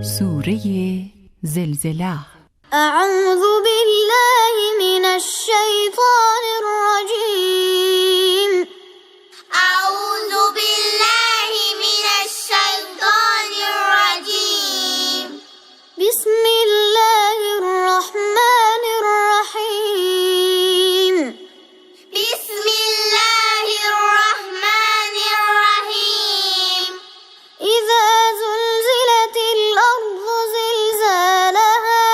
سوره زلزله. أعوذ بالله من الشيطان الرجيم. أعوذ بالله من الشيطان الرجيم. بسم الله الرحمن الرحيم. بسم الله الرحمن الرحيم. إذا زلزلت الأرض زلزالها.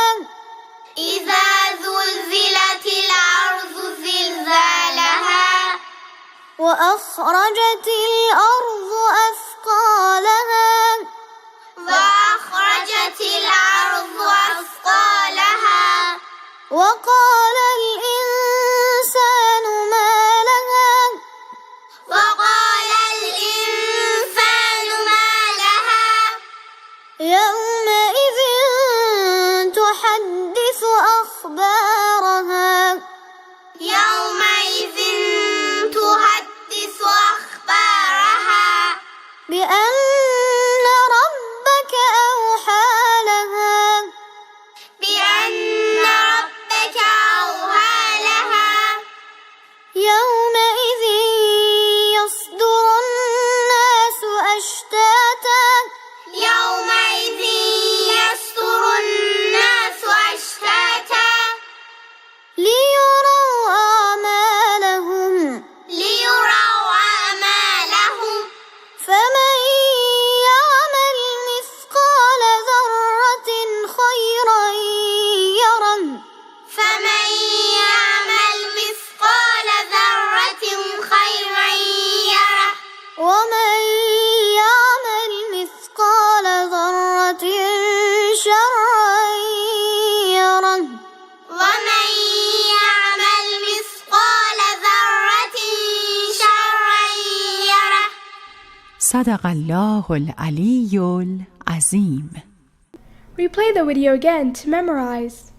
إذا زلزلت الأرض زلزالها. وأخرجت الأرض أثقالها. وأخرجت الأرض أثقالها. وقال الإنسان ما لها. وقال الإنسان ما لها. يومئذ تحدث أخبارها. يومئذ تحدث أخبارها. بأن ربك أوحى لها. بأن ربك أوحى لها. يومئذ يصدر الناس أشتاتا. يومئذ يصدر الناس أشتاتا. ليروا أعمالهم. ليروا أعمالهم. فمن يعمل مثقال ذرة خيرا يره. فمن يعمل مثقال ذرة خيرا يره. ومن يعمل مثقال ذرة شرا يره. ومن يعمل مثقال ذرة شرا يره. صدق الله العلی العظیم. Replay the video again to memorize.